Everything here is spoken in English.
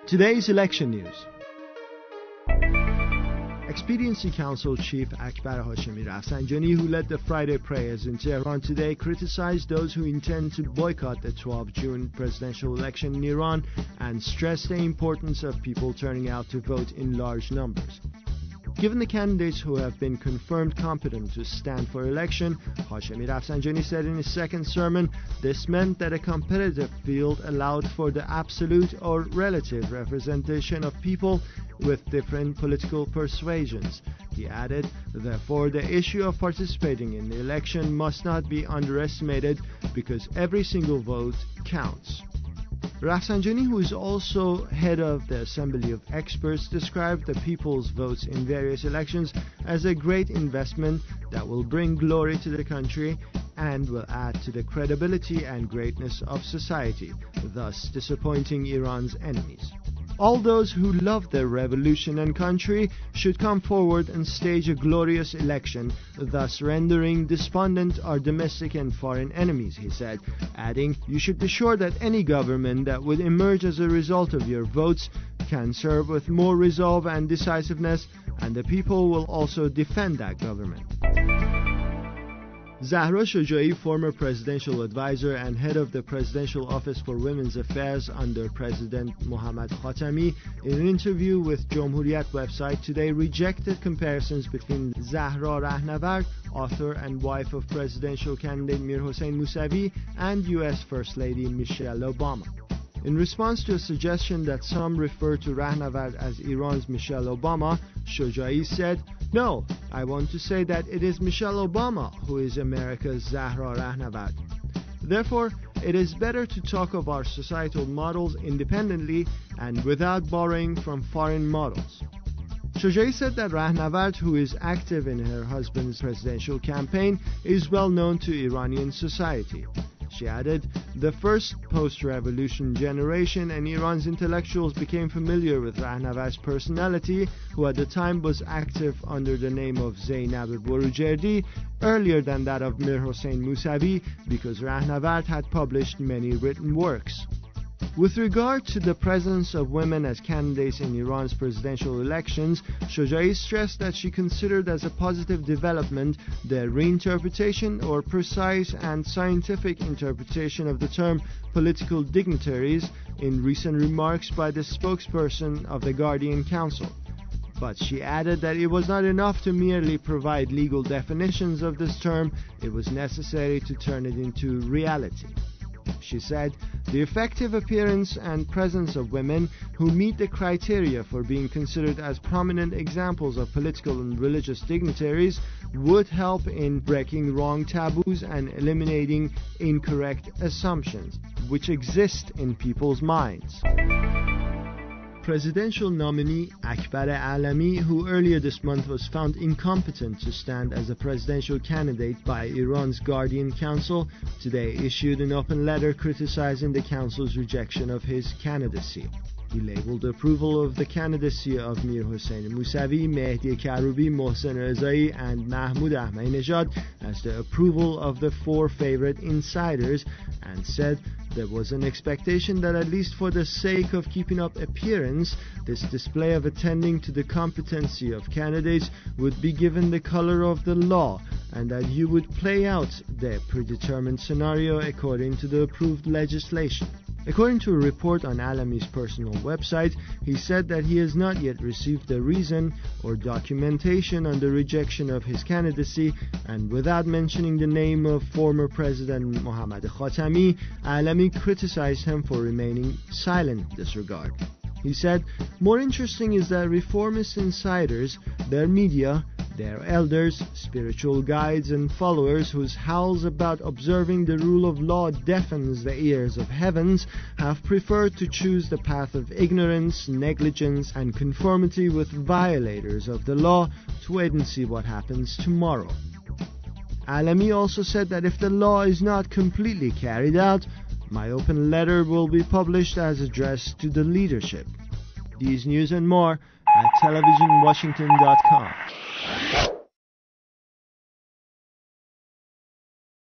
Today's election news. Expediency Council Chief Akbar Hashemi Rafsanjani, who led the Friday prayers in Tehran today, criticized those who intend to boycott the 12 June presidential election in Iran and stressed the importance of people turning out to vote in large numbers. Given the candidates who have been confirmed competent to stand for election, Hashemi Rafsanjani said in his second sermon, this meant that a competitive field allowed for the absolute or relative representation of people with different political persuasions. He added, therefore, the issue of participating in the election must not be underestimated because every single vote counts. Rafsanjani, who is also head of the Assembly of Experts, described the people's votes in various elections as a great investment that will bring glory to the country and will add to the credibility and greatness of society, thus disappointing Iran's enemies. All those who love their revolution and country should come forward and stage a glorious election, thus rendering despondent our domestic and foreign enemies, he said, adding, you should be sure that any government that would emerge as a result of your votes can serve with more resolve and decisiveness, and the people will also defend that government. Zahra Shojaei, former presidential advisor and head of the Presidential Office for Women's Affairs under President Mohammad Khatami, in an interview with Jomhuriyat website today, rejected comparisons between Zahra Rahnavard, author and wife of presidential candidate Mir Hossein Mousavi, and U.S. First Lady Michelle Obama. In response to a suggestion that some refer to Rahnavard as Iran's Michelle Obama, Shojaei said, no, I want to say that it is Michelle Obama who is America's Zahra Rahnavard. Therefore, it is better to talk of our societal models independently and without borrowing from foreign models. Shojaei said that Rahnavard, who is active in her husband's presidential campaign, is well known to Iranian society. She added, the first post-revolution generation and Iran's intellectuals became familiar with Rahnavard's personality, who at the time was active under the name of Zainab Borujerdi, earlier than that of Mir Hossein Mousavi, because Rahnavard had published many written works. With regard to the presence of women as candidates in Iran's presidential elections, Shojaei stressed that she considered as a positive development the reinterpretation or precise and scientific interpretation of the term political dignitaries in recent remarks by the spokesperson of the Guardian Council. But she added that it was not enough to merely provide legal definitions of this term, it was necessary to turn it into reality. She said, the effective appearance and presence of women who meet the criteria for being considered as prominent examples of political and religious dignitaries would help in breaking wrong taboos and eliminating incorrect assumptions which exist in people's minds. Presidential nominee Akbar Hashemi, who earlier this month was found incompetent to stand as a presidential candidate by Iran's Guardian Council, today issued an open letter criticizing the council's rejection of his candidacy. He labeled approval of the candidacy of Mir Hossein Mousavi, Mehdi Karoubi, Mohsen Rezai, and Mahmoud Ahmadinejad as the approval of the four favorite insiders, and said there was an expectation that at least for the sake of keeping up appearance, this display of attending to the competency of candidates would be given the color of the law, and that you would play out the predetermined scenario according to the approved legislation. According to a report on Hashemi's personal website, he said that he has not yet received the reason or documentation on the rejection of his candidacy, and without mentioning the name of former President Mohammad Khatami, Hashemi criticized him for remaining silent in this regard. He said, more interesting is that reformist insiders, their media, their elders, spiritual guides and followers whose howls about observing the rule of law deafens the ears of heavens, have preferred to choose the path of ignorance, negligence and conformity with violators of the law to wait and see what happens tomorrow. Hashemi also said that if the law is not completely carried out, my open letter will be published as addressed to the leadership. These news and more at TelevisionWashington.com.